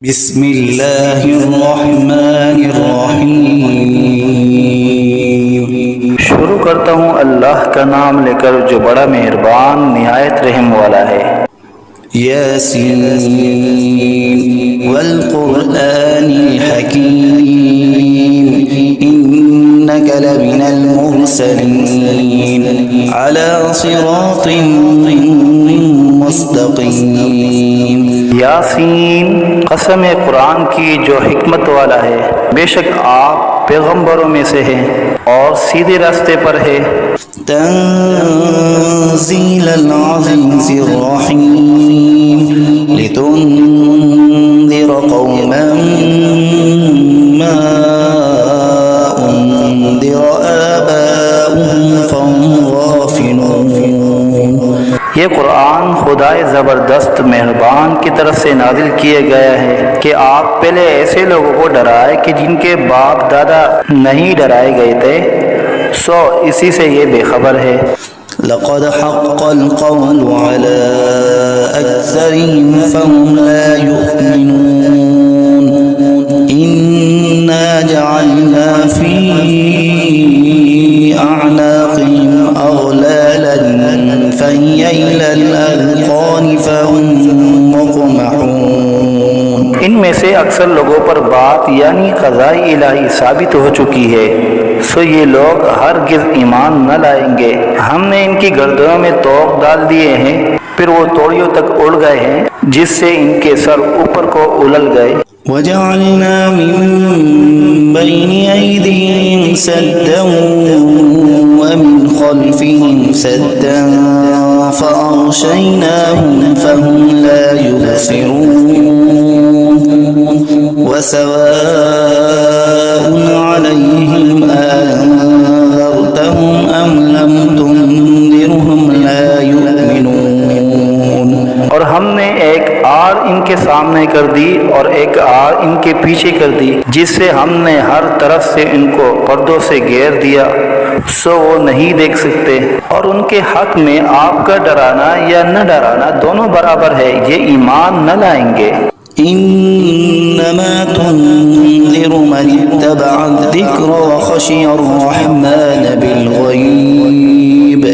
बिस्मिल्लाहिर्रहमानिर्रहीम। शुरू करता हूँ अल्लाह का नाम लेकर जो बड़ा मेहरबान निहायत रहम वाला है। यासीन वल कुरआनिल हकीम इन्नका लमिनल मुरसलीन अला सिरातिन मुस्तकीम। यासीन, कसम कुरान की जो हिकमत वाला है, बेशक आप पैगंबरों में से हैं और सीधे रास्ते पर है। तंज़ीलल अज़ीज़िर रहीम लितुन्ज़िर कौमन मा उन्ज़िर आबाउहुम फहुम गाफिलून। ये कुरान खुदाए ज़बरदस्त मेहरबान की तरफ से नाजिल किया गया है कि आप पहले ऐसे लोगों को डराए कि जिनके बाप दादा नहीं डराए गए थे, सो इसी से ये बेखबर है। लक़द हक़्क़ल क़ौलु अला अक्सरिहिम फ़हुम ला युमिनून इन्ना जअलना फ़ी अअनाक़िहिम अग़लालन फ़हिय इलल अज़क़ान फ़हुम मुक़महून। इनमें से अक्सर लोगों पर बात यानी क़ज़ाए इलाही साबित हो चुकी है, सो ये लोग हरगिज़ ईमान न लाएंगे। हमने इनकी गर्दनों में तोक डाल दिए हैं, फिर वो तोड़ियों तक उड़ गए हैं, जिससे इनके सर ऊपर को उलल गए। वजअलना मिन बैनि ऐदीहिम सद्दन व मिन खल्फिहिम सद्दन फ़अग़शयनाहुम फ़हुम ला युबसिरून वसवाउन अलैहिम अअन्ज़रतहुम अम लम तुन्ज़िरहुम ला युमिनून। और हमने एक आड़ इनके सामने कर दी और एक आड़ इनके पीछे कर दी, जिससे हमने हर तरफ से इनको पर्दों से घेर दिया, सो वो नहीं देख सकते। और उनके हक में आपका डराना या न डराना दोनों बराबर है, ये ईमान न लाएंगे। इन्नमा तुन्ज़िरु मन इत्तबअ अज़्ज़िक्र व खशिय अर्रहमान बिलग़ैब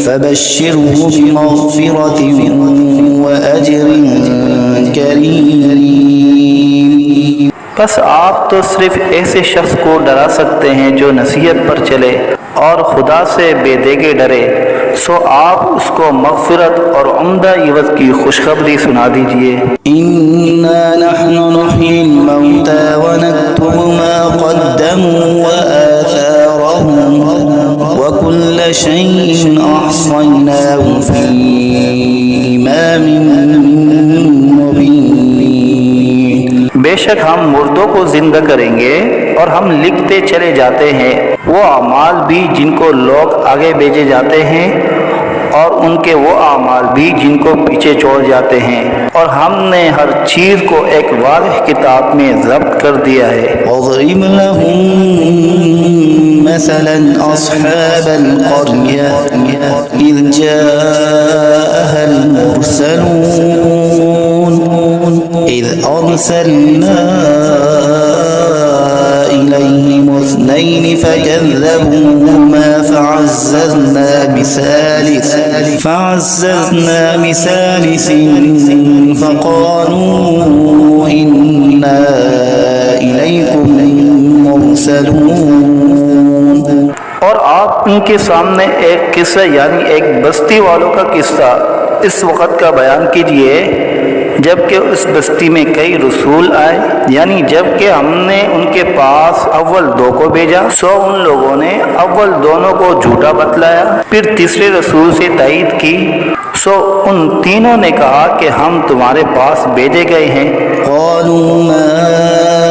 फबश्शिरहु बिमग़फ़िरतिन व अज्रिन करीम। बस आप तो सिर्फ ऐसे शख्स को डरा सकते हैं जो नसीहत पर चले और खुदा से बेदेगे डरे, सो आप उसको मग़फ़िरत और उम्दा इवज़ की खुशखबरी सुना दीजिए। इन्ना नहनु नुह्यिल मौता व नक्तुबु मा क़द्दमू व आथारहुम व कुल्ल शैइन अहसयनाहु फ़ी इमामिन मुबीन। बेशक हम मुर्दों को जिंदा करेंगे और हम लिखते चले जाते हैं वो अमाल भी जिनको लोग आगे भेजे जाते हैं और उनके वो अमाल भी जिनको पीछे छोड़ जाते हैं, और हमने हर चीज़ को एक वाज़ेह किताब में ज़ब्त कर दिया है। वज़रिब लहुम मसलन अस्हाबल क़र्या इज़ जाअहल मुरसलून इज़ अरसलना इलैहिम इस्नैन फकज़्ज़बूहुमा फअज़्ज़ज़ना बिसालिसिन फ़क़ालू इन्ना इलैकुम मुरसलून। और आप उनके सामने एक किस्सा यानी एक बस्ती वालों का किस्सा इस वक़्त का बयान कीजिए जबकि उस बस्ती में कई रसूल आए, यानी जबकि हमने उनके पास अव्वल दो को भेजा, सो उन लोगों ने अव्वल दोनों को झूठा बतलाया, फिर तीसरे रसूल से तायीद की, सो उन तीनों ने कहा कि हम तुम्हारे पास भेजे गए हैं। क़ालू मा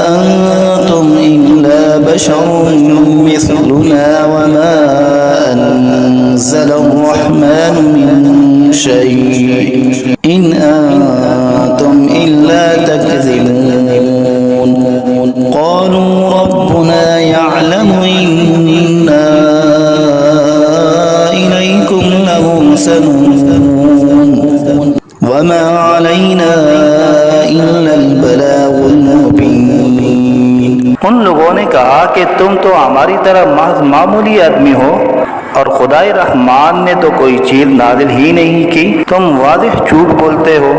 अंतुम इल्ला बशरुन मिस्लुना व मा अनज़लर्रहमानु मिन शै इन अंतुम इल्ला तकज़िबून। क़ालू रब्बुना यअलमु इन्ना इलैकुम लमुरसलून व मा अलैना इल्लल बलाग उन लोगों ने कहा कि तुम तो हमारी तरह महज मामूली आदमी हो और खुदाई रहमान ने तो कोई चीज नाजिल ही नहीं की, तुम वादिह झूठ बोलते हो।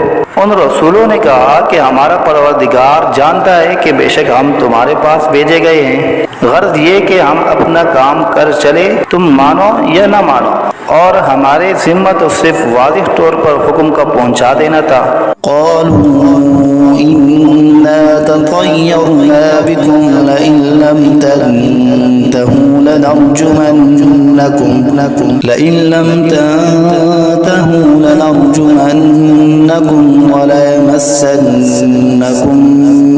उन रसूलों ने कहा कि हमारा परवरदिगार जानता है कि बेशक हम तुम्हारे पास भेजे गए हैं, गर्ज ये कि हम अपना काम कर चले, तुम मानो या ना मानो, और हमारे जिम्मा तो सिर्फ वादिह तौर पर हुक्म का पहुंचा देना था। لئن لم تنتهوا لنرجمنكم وليمسنكم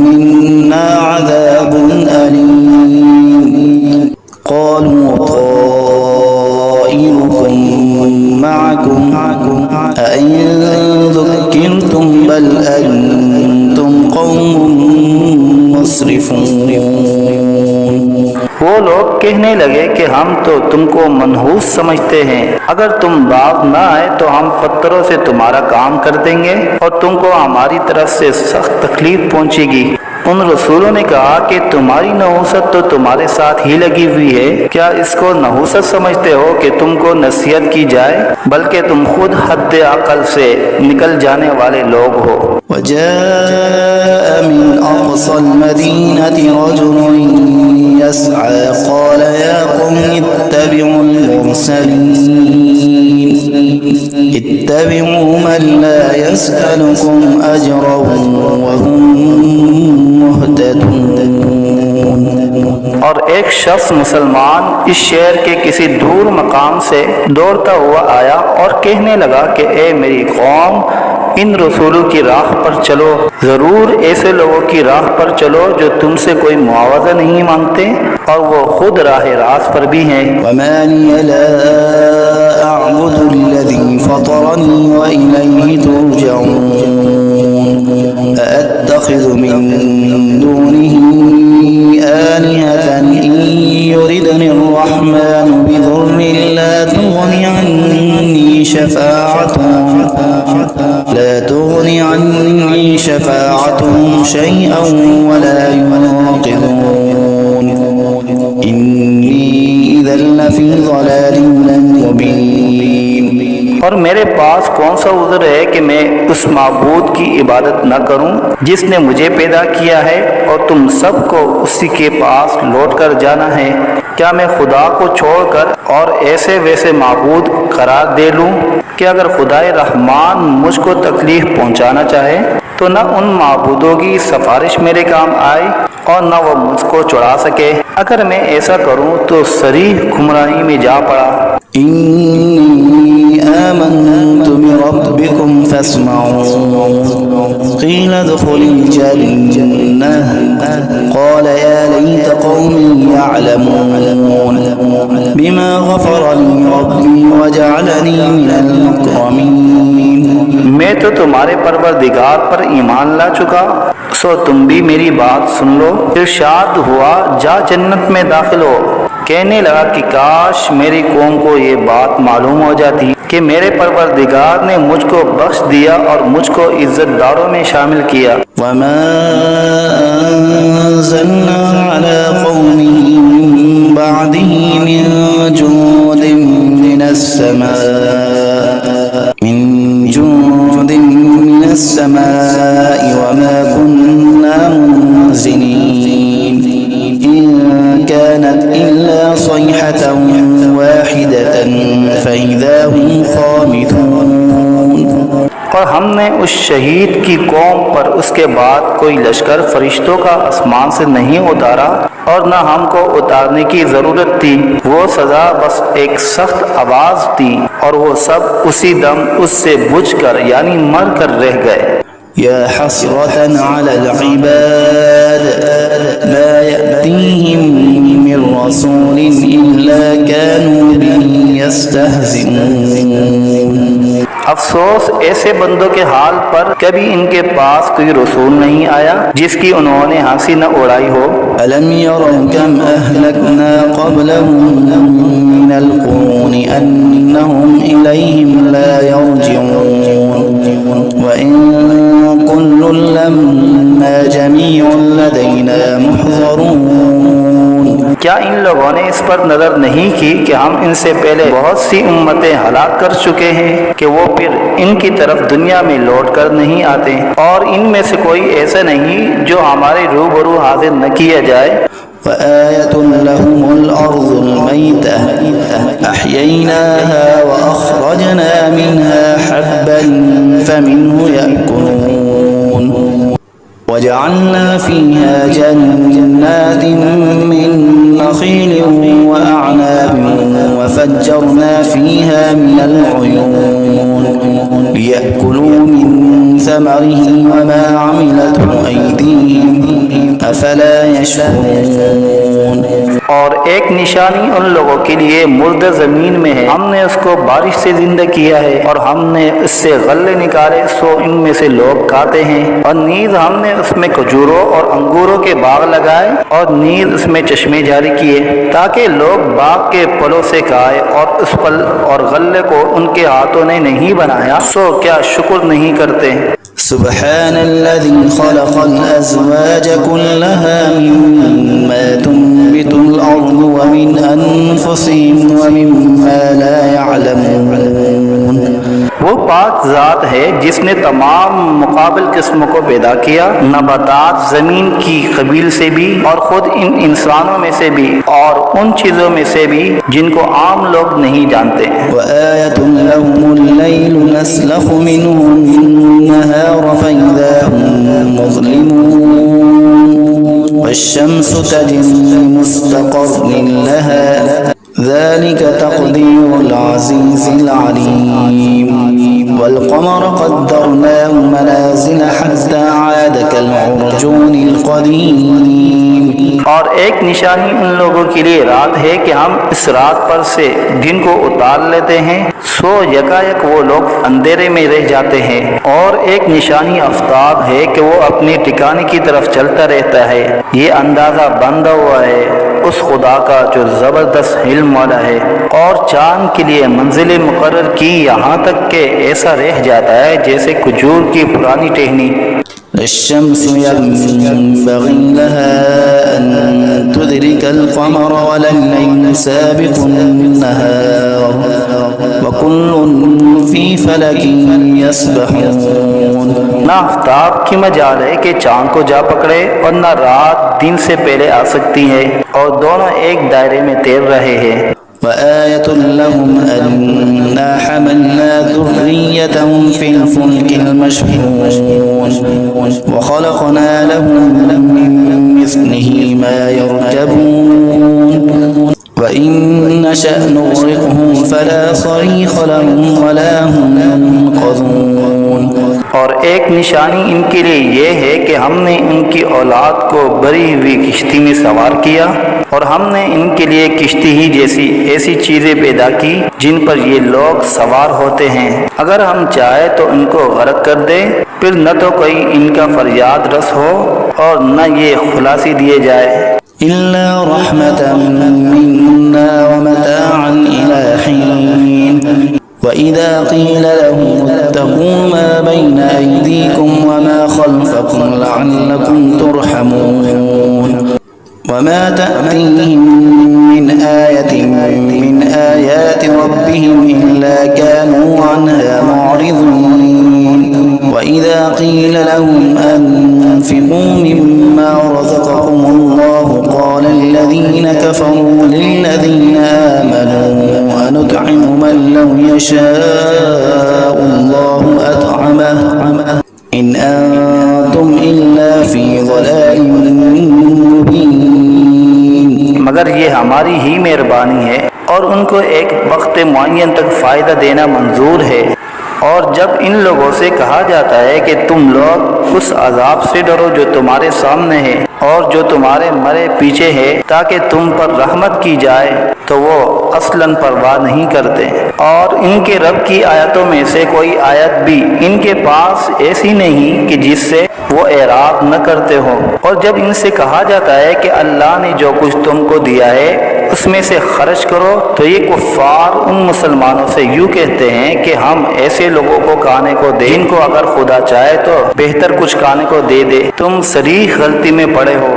منا عذاب أليم قالوا طائركم معكم أئن ذكرتم بل أنتم قوم مسرفون। वो लोग कहने लगे कि हम तो तुमको मनहूस समझते हैं, अगर तुम बाज ना आए तो हम पत्थरों से तुम्हारा काम कर देंगे और तुमको हमारी तरफ से सख्त तकलीफ पहुंचेगी। उन रसूलों ने कहा कि तुम्हारी नहूसत तो तुम्हारे साथ ही लगी हुई है, क्या इसको नहूसत समझते हो कि तुमको नसीहत की जाए, बल्कि तुम खुद हद अकल से निकल जाने वाले लोग हो। وجاء من أقصى المدينة رجل يسعى قال يا قوم اتبعوا المرسلين اتبعوا من لا يسألكم أجرا وهم مهتدون। और एक शख्स मुसलमान इस शहर के किसी दूर मकाम से दौड़ता हुआ आया और कहने लगा कि ए मेरी कौम, इन रसूलों की राह पर चलो, जरूर ऐसे लोगों की राह पर चलो जो तुमसे कोई मुआवजा नहीं मांगते और वो खुद राह रास्त पर भी हैं। वमा लिया ला अअबुदु अल्लज़ी फ़तरनी व इलैहि तुरजऊन अअत्तख़िज़ु मिन दूनिही आलिहतन इन युरिदनि अर्रहमानु बिदुर्रिन ला तुग़नि अन्नी शफ़ाअतुहुम शैअन वला युनक़िज़ून इन्नी इज़न लफ़ी ज़लालिन मुबीन। और मेरे पास कौन सा उज़्र है कि मैं उस माबूद की इबादत न करूं जिसने मुझे पैदा किया है और तुम सबको उसी के पास लौट कर जाना है। क्या मैं खुदा को छोड़कर और ऐसे वैसे माबूद करार दे लूं कि अगर खुदाए रहमान मुझको तकलीफ पहुंचाना चाहे तो न उन माबूदों की सिफारिश मेरे काम आए और न वो मुझको छुड़ा सके। अगर मैं ऐसा करूं तो सरीह गुमराही में जा पड़ा। इन्नी आमन्तु बिरब्बिकुम फस्मऊन क़ील उद्ख़ुलिल जन्नह क़ाल या लैत क़ौमी यअलमून बिमा ग़फ़र ली रब्बी वजअलनी मिनल मुकरमीन। मैं तो तुम्हारे परवरदिगार पर ईमान ला चुका, सो तुम भी मेरी बात सुन लो। इरशाद हुआ जा जन्नत में दाखिल हो। कहने लगा कि काश मेरी कौम को ये बात मालूम हो जाती कि मेरे परवरदिगार ने मुझको बख्श दिया और मुझको इज्जतदारों में शामिल किया। वमा अंज़लना अला क़ौमिही मिन बअदिही मिन जुंदिन मिनस समाई वमा कुन्ना मुनज़िलीन इन कानत इल्ला सयहतन वाहिदतन फ़इज़ा हुम ख़ामिदून। और हमने उस शहीद की कौम पर उसके बाद कोई लश्कर फरिश्तों का आसमान से नहीं उतारा और न हमको उतारने की जरूरत थी। वो सजा बस एक सख्त आवाज थी और वो सब उसी दम उससे बुझकर यानी मर कर रह गए। या हसरतन अलल इबाद ला यअतीहिम मिन रसूलिन इल्ला कानू बिही यस्तहज़िऊन। अफसोस ऐसे बंदों के हाल पर, कभी इनके पास कोई रसूल नहीं आया जिसकी उन्होंने हंसी न उड़ाई हो। अलम यरौ कम अहलकना क़ब्लहुम मिनल क़ुरूनि अन्नहुम इलैहिम ला यरजिऊन व इन कुल्लुन लम्मा जमीउन लदैना मुहज़रून क्या इन लोगों ने इस पर नजर नहीं की कि हम इनसे पहले बहुत सी उम्मतें हलाक कर चुके हैं कि वो फिर इनकी तरफ दुनिया में लौट कर नहीं आते, और इनमें से कोई ऐसा नहीं जो हमारे रूबरू हाजिर न किया जाए। وآية لهم الأرض الميتة أحييناها وأخرجنا منها حبا فمنه يأكلون وجعلنا فيها جنات من نخيل وأعناب وفجرنا فيها من العيون ليأكلوا من ثمره وما عملته أيديهم أفلا يشكرون। और एक निशानी उन लोगों के लिए मुर्दा जमीन में है, हमने उसको बारिश से जिंदा किया है और हमने इससे गल्ले निकाले सो इनमें से लोग खाते हैं, और नीज हमने उसमें खजूरों और अंगूरों के बाग लगाए और नीज उसमें चश्मे जारी किए ताकि लोग बाग के फलों से खाए, और उस फल और गल्ले को उनके हाथों ने नहीं बनाया सो क्या शुक्र नहीं करते। सुब्हानल्लज़ी खलक़ल अज़वाज कुल्लहा मिम्मा तुंबितुल अर्दु व मिन अनफुसिहिम व मिम्मा ला यअलमून। वो पाक ज़ात है जिसने तमाम मुकाबिल किस्मों को पैदा किया, नबातात ज़मीन की कबील से भी और ख़ुद इन इंसानों में से भी और उन चीज़ों में से भी जिनको आम लोग नहीं जानते। वआयतुन लहुमुल लैलु नस्लखु मिन्हु नहार फइज़ा हुम मुज़लिमून वश्शम्सु तजरी मुस्तक़र्रिन लहा ذلك تقدير العزيز العليم والقمر قدرناه منازل حتى عاد كالعرجون القديم। और एक निशानी उन लोगों के लिए रात है कि हम इस रात पर से दिन को उतार लेते हैं सो यकायक वो लोग अंधेरे में रह जाते हैं, और एक निशानी आफ्ताब है कि वो अपने ठिकाने की तरफ चलता रहता है। ये अंदाजा बंधा हुआ है उस खुदा का जो जबरदस्त इल्म वाला है, और चांद के लिए मंजिलें मुकर्रर की यहाँ तक के ऐसा रह जाता है जैसे खजूर की पुरानी टहनी। الشمس ينبغي لها أن تدرك القمر ولا الليل سابق النهار وكل في فلك يسبحون। ना आफ्ताब की मजाल है कि चांद को जा पकड़े और ना रात दिन से पहले आ सकती है, और दोनों एक दायरे में तैर रहे हैं। وآية لهم أنا حملنا ذريتهم في الفلك المشحون وخلقنا لهم من مثله ما يركبون وإن نشأ نغرقهم فلا صريخ لهم ولا هم ينقذون। और एक निशानी इनके लिए ये है कि हमने इनकी औलाद को भरी हुई किश्ती में सवार किया, और हमने इनके लिए किश्ती ही जैसी ऐसी चीज़ें पैदा की जिन पर ये लोग सवार होते हैं। अगर हम चाहे तो इनको गर्क कर दे, फिर न तो कोई इनका फरियाद रस हो और न ये खुलासी दिए जाए। इल्ला रहमतन मिन्ना व मताअन इला हीन वइज़ा क़ील लहुम इत्तक़ू मा बैन अयदीकुम व मा ख़ल्फ़कुम लअल्लकुम तुरहमून वमा तअतीहिम मिन आयतिन मिन आयाति रब्बिहिम इल्ला कानू अन्हा मुअरिज़ीन वइज़ा क़ील लहुम अनफ़िक़ू मिम्मा रज़क़कुमुल्लाहु क़ाल الذين كفروا للذين آمنوا أنطعم من لو يشاء الله أطعمه إن أنتم إلا في ضلال مبين। मगर ये हमारी ही मेहरबानी है और उनको एक वक्त मुअय्यन तक फ़ायदा देना मंजूर है। और जब इन लोगों से कहा जाता है कि तुम लोग उस अजाब से डरो जो तुम्हारे सामने है और जो तुम्हारे मरे पीछे है ताकि तुम पर रहमत की जाए, तो वो असलन परवाह नहीं करते, और इनके रब की आयतों में से कोई आयत भी इनके पास ऐसी नहीं कि जिससे वो एराब न करते हो। और जब इनसे कहा जाता है कि अल्लाह ने जो कुछ तुमको दिया है उसमें से खर्च करो, तो ये कुफ्फार उन मुसलमानों से यूँ कहते हैं कि हम ऐसे लोगों को खाने को दें जिनको अगर खुदा चाहे तो बेहतर कुछ खाने को दे दे, तुम सरीह गलती में पड़े हो।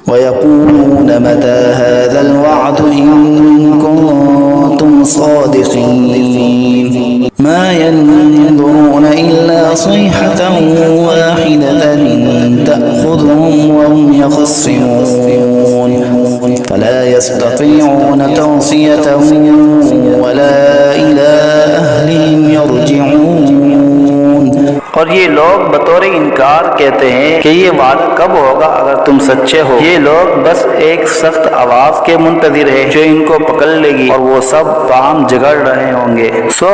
वयक़ूलून मता हाज़ल वअद इन कुन्तुम सादिक़ीन मा यंज़ुरून इल्ला सयहतन वाहिदतन तअख़ुज़ुहुम वहुम यख़स्सिमून फला यस्ततीऊन तौसियतन वला इला अहलिहिम यरजिऊन। और ये लोग बतौर इनकार कहते हैं कि ये वादा कब होगा अगर तुम सच्चे हो। ये लोग बस एक सख्त आवाज के मुंतजिर है जो इनको पकड़ लेगी और वो सब बाहम झगड़ रहे होंगे। सो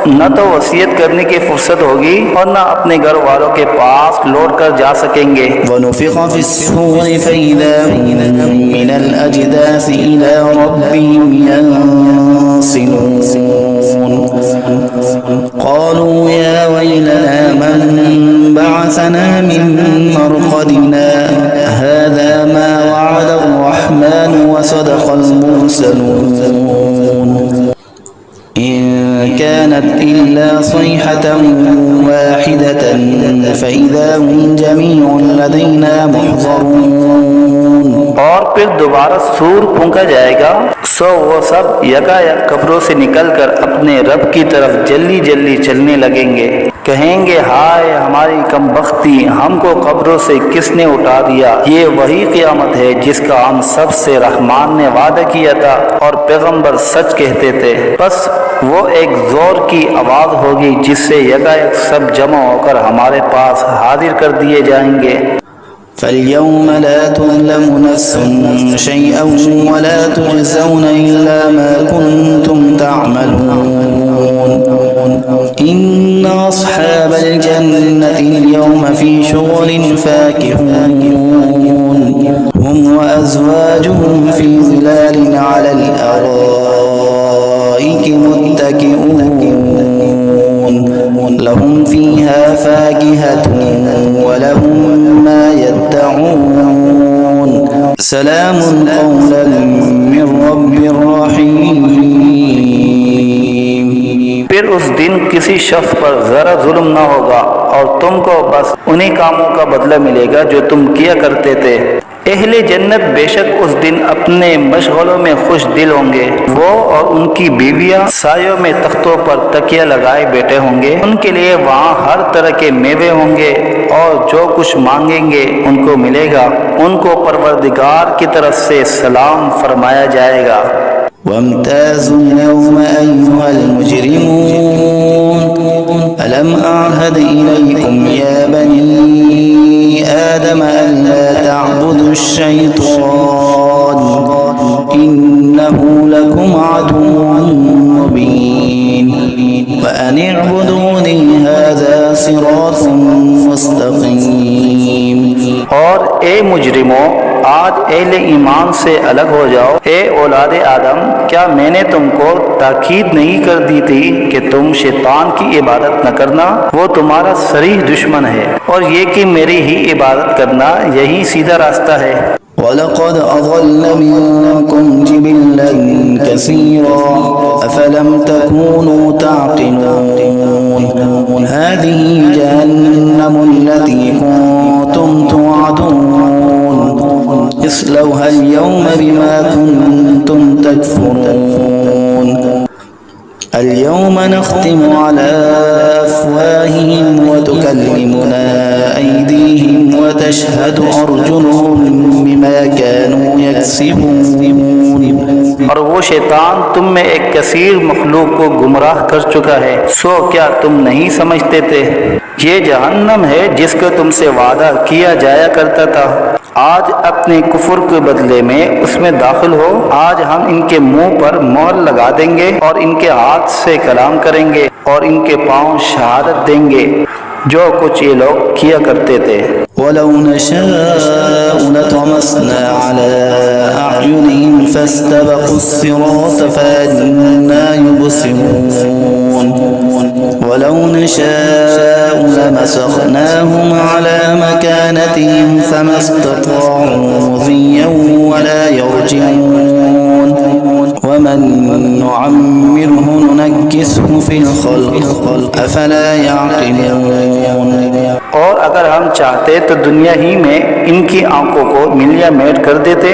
न तो वसीयत करने की फुर्सत होगी और न अपने घर वालों के पास लौट कर जा सकेंगे। वनुफ़िख़ फ़िस्सूरि फ़इज़ा हुम मिनल अजदासी इला रब्बिहिम यंसिलून क़ालू या वैलना मन बअसना मिन मरक़दिना हाज़ा मा वअद अर्रहमान व सदक़ल मुरसलून इन कानत इल्ला सयहतन वाहिदतन फ़इज़ा हुम जमीउन लदैना मुहज़रून। और फिर दोबारा सूर फूंका जाएगा, सो वो सब यकायक कब्रों से निकलकर अपने रब की तरफ जल्दी जल्दी चलने लगेंगे। कहेंगे हाय हमारी कमबख्ती, हमको कब्रों से किसने उठा दिया। ये वही क़यामत है जिसका हम सब से रहमान ने वादा किया था और पैगंबर सच कहते थे। बस वो एक जोर की आवाज़ होगी जिससे यकायक सब जमा होकर हमारे पास हाजिर कर दिए जाएंगे। फ़ल्यौम ला तुज़लमु नफ़्सुन शैअन वला तुजज़ौन इल्ला मा कुन्तुम तअमलून इन्न अस्हाबल जन्नति अल-यौम फ़ी शुग़ुलिन फ़ाकिहून हुम व अज़वाजुहुम फ़ी ज़िलालिन अलल अराइकि मुत्तकिऊन लहुम फ़ीहा फ़ाकिहतुन व लहुम मा यद्दऊन सलामुन क़ौलन मिन रब्बिर रहीम। फिर उस दिन किसी शख्स पर जरा जुल्म न होगा और तुमको बस उन्हीं कामों का बदला मिलेगा जो तुम किया करते थे। अहले जन्नत बेशक उस दिन अपने मशगलों में खुश दिल होंगे। वो और उनकी बीवियां सायों में तख्तों पर तकिया लगाए बैठे होंगे। उनके लिए वहाँ हर तरह के मेवे होंगे और जो कुछ मांगेंगे उनको मिलेगा। उनको परवरदिगार की तरफ से सलाम फरमाया जाएगा। वम्ताज़ुल यौम अय्युहल मुजरिमून अलम अअहद इलैकुम या बनी आदम अल्ला तअबुदुश्शैतान इन्नहु लकुम अदुव्वुन मुबीन व अन अअबुदूनी हाज़ा सिरातुम मुस्तक़ीम। और ए मुजरिमों, आज अहले ईमान से अलग हो जाओ। ए औलादे आदम, क्या मैंने तुमको ताकीद नहीं कर दी थी कि तुम शैतान की इबादत न करना? वो तुम्हारा सरीह दुश्मन है और ये कि मेरी ही इबादत करना यही सीधा रास्ता है। वलक़द अज़ल्ल मिनकुम जिबिल्लन कसीरा अफ़लम तकूनू ताक़िलून हाज़िही जहन्नमु अल्लती कुन्तुम तुअदून इस्लौहा अल-यौम बिमा कुन्तुम तकफ़ुरून اليوم نختم على أفواههم وتكلمنا أيديهم وتشهد أرجلهم بما كانوا يكسبون। और वो शैतान तुम में एक कसीर मखलूक को गुमराह कर चुका है। सो क्या तुम नहीं समझते थे? ये जहन्नम है जिसका तुमसे वादा किया जाया करता था। आज अपने कुफर के बदले में उसमें दाखिल हो। आज हम इनके मुंह पर मोहर लगा देंगे और इनके हाथ से कलाम करेंगे और इनके पांव शहादत देंगे जो कुछ ये लोग किया करते थे। वलौ नशाअ लतमस्ना अला अअयुनिहिम फस्तबक़ुस्सिरात फअन्ना युबसिरून वलौ नशाअ लमसख़नाहुम अला मकानतिहिम फमस्तताअू मुज़िय्यन वला यरजिऊन वमन नुअम्मिरहु नुनक्किसहु फ़िल ख़ल्क़ अफ़ला यअक़िलून। और अगर हम चाहते तो दुनिया ही में इनकी आंखों को मिलिया मेट कर देते,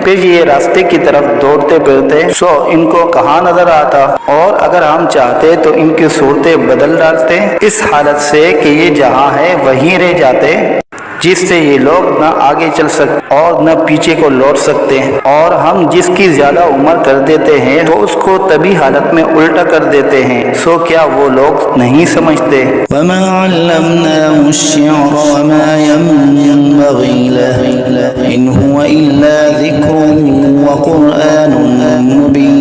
फिर ये रास्ते की तरफ दौड़ते फिरते सो इनको कहाँ नजर आता। और अगर हम चाहते तो इनकी सूरतें बदल डालते इस हालत से कि ये जहाँ है वहीं रह जाते, जिससे ये लोग न आगे चल सकते और न पीछे को लौट सकते हैं। और हम जिसकी ज्यादा उम्र कर देते हैं तो उसको तभी हालत में उल्टा कर देते हैं। सो क्या वो लोग नहीं समझते? वमा अल्लमनाहु अश्शिअर वमा यंबगी लहु इन हुवा इल्ला ज़िक्रुन व क़ुरआनुन मुबीन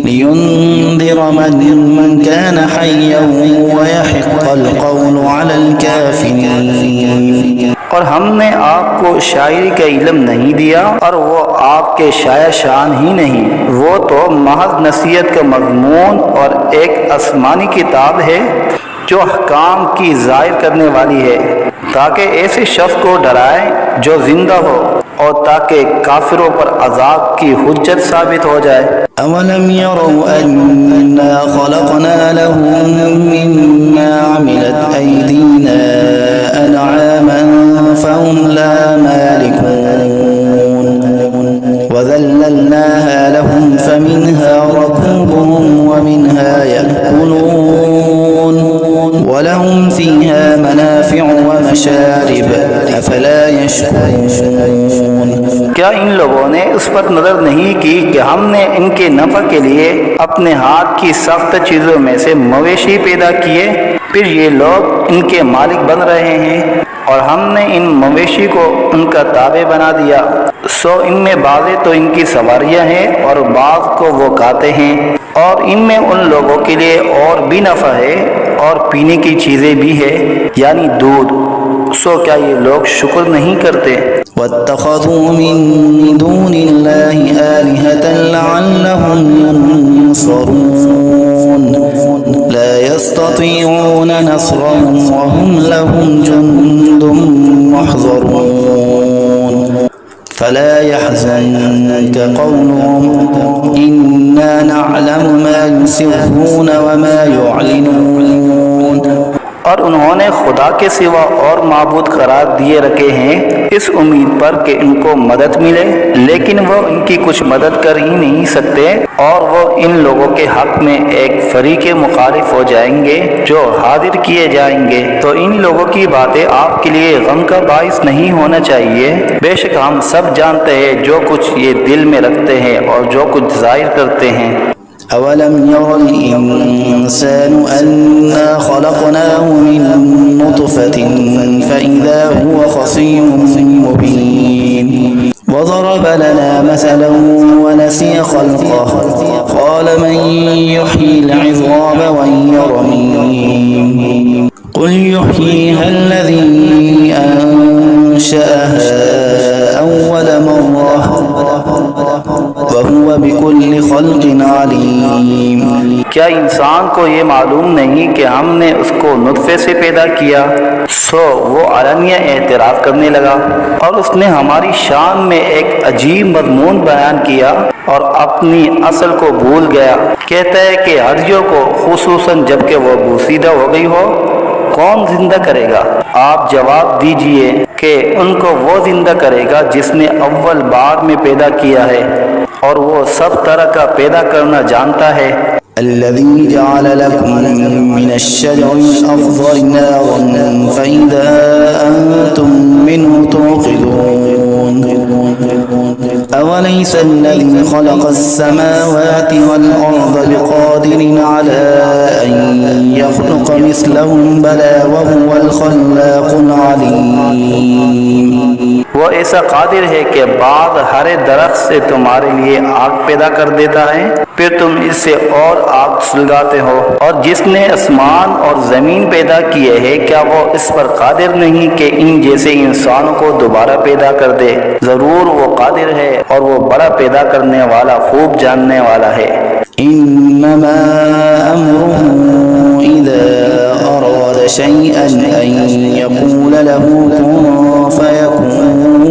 लियुंज़िर मन कान हय्यन व यहिक़्क़ल क़ौलु अलल काफ़िरीन। और हमने आपको शायरी का इल्म नहीं दिया और वो आपके शाया शान ही नहीं, वो तो महज नसीहत का मज़मून और एक आसमानी किताब है जो अहकाम की ज़ाहिर करने वाली है, ताकि ऐसे शख्स को डराए जो जिंदा हो और ताकि काफिरों पर अजाब की हुज्जत साबित हो जाए। अवलम यरौ अन्ना खलक़ना लहुम मिम्मा अमिलत ऐदीना अनआमन फहुम ला मालिकून वज़ल्ललनाहा लहुम फमिनहा रकूबुहुम वमिनहा यअकुलून वलहुम फ़ीहा मनाफ़िअु वमशारिब अफ़ला यशकुरून। क्या इन लोगों ने उस पर नजर नहीं की कि हमने इनके नफा के लिए अपने हाथ की सख्त चीजों में से मवेशी पैदा किए, फिर ये लोग इनके मालिक बन रहे हैं और हमने इन मवेशी को उनका ताबे बना दिया। सो इनमें बाज़े तो इनकी सवारियां हैं और बाज़ को वो खाते हैं, और इनमें उन लोगों के लिए और भी नफा है और पीने की चीजें भी है, यानी दूध। सो क्या ये लोग शुक्र नहीं करते? वत्तख़ज़ू मिन दूनिल्लाहि आलिहतन लअल्लहुम युनसरून ला यस्ततीऊन नस्रहुम वहुम लहुम जुन्दुम मुहज़रून फला यहज़नक क़ौलुहुम इन्ना नअलमु मा युसिर्रून वमा युअलिनून। और उन्होंने खुदा के सिवा और माबूद करार दिए रखे हैं इस उम्मीद पर कि इनको मदद मिले, लेकिन वो इनकी कुछ मदद कर ही नहीं सकते और वो इन लोगों के हक में एक फरीके मुखालिफ हो जाएंगे जो हाजिर किए जाएंगे। तो इन लोगों की बातें आपके लिए गम का बाइस नहीं होना चाहिए। बेशक हम सब जानते हैं जो कुछ ये दिल में रखते हैं और जो कुछ जाहिर करते हैं। अवलम यरल इंसानु अन्ना खलक़नाहु मिन नुतफ़तिन फ़इज़ा हुवा ख़सीमुन मुबीन वज़रब लना मसलन वनसिय ख़ल्क़हु क़ाल मन युह्यिल इज़ाम वहिय रमीम क़ुल युह्यिहा अल्लज़ी अंशअहा अव्वल मर्रह वहुवा बिकुल्लि ख़ल्क़िन अलीम। क्या इंसान को ये मालूम नहीं कि हमने उसको नुत्फे से पैदा किया? सो वो अलनिया एतराफ़ करने लगा और उसने हमारी शान में एक अजीब मज़मून बयान किया और अपनी असल को भूल गया। कहता है कि हर्जियों को, खुसूसन जबकि वो बोसीदा हो गई हो, कौन जिंदा करेगा? आप जवाब दीजिए कि उनको वो जिंदा करेगा जिसने अव्वल बार में पैदा किया है और वो सब तरह का पैदा करना जानता है। अल्लज़ी जअल लकुम मिनश्शजरिल अख़ज़रि नारन फ़इज़ा अंतुम मिन्हु तूक़िदून अवलैसा अल्लज़ी ख़लक़स-समावाति वल-अर्ज़ बिक़ादिरिन अला अन यख़्लुक़ मिस्लहुम बला वहुवल ख़ल्लाक़ुल अलीम। वो ऐसा कादिर है कि बाद हरे दरख्त से तुम्हारे लिए आग पैदा कर देता है, फिर तुम इससे और आग सुलगाते हो। और जिसने आसमान और जमीन पैदा किए हैं, क्या वो इस पर कादिर नहीं कि इन जैसे इंसानों को दोबारा पैदा कर दे? जरूर वो कादिर है और वो बड़ा पैदा करने वाला, खूब जानने वाला है। इन्नमा अम्रुहु इज़ा अरादा शैअन अन यक़ूल लहू कुन फ़यकून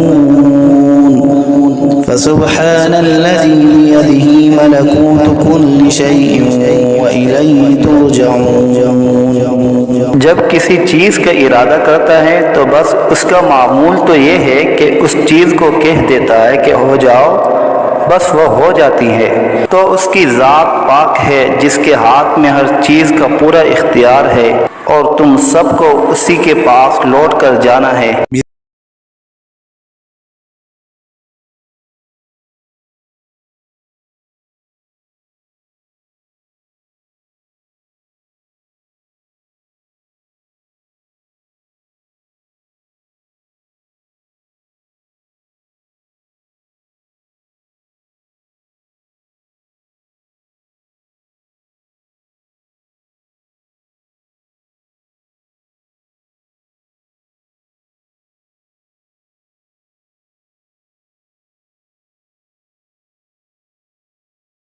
फसुब्हानल्लज़ी बियदिही मलकूतु कुल्लि शैइन व इलैहि तुरजऊन। जब किसी चीज़ का इरादा करता है तो बस उसका मामूल तो ये है कि उस चीज़ को कह देता है कि हो जाओ, बस वह हो जाती है। तो उसकी ज़ात पाक है जिसके हाथ में हर चीज़ का पूरा इख्तियार है और तुम सबको उसी के पास लौट कर जाना है।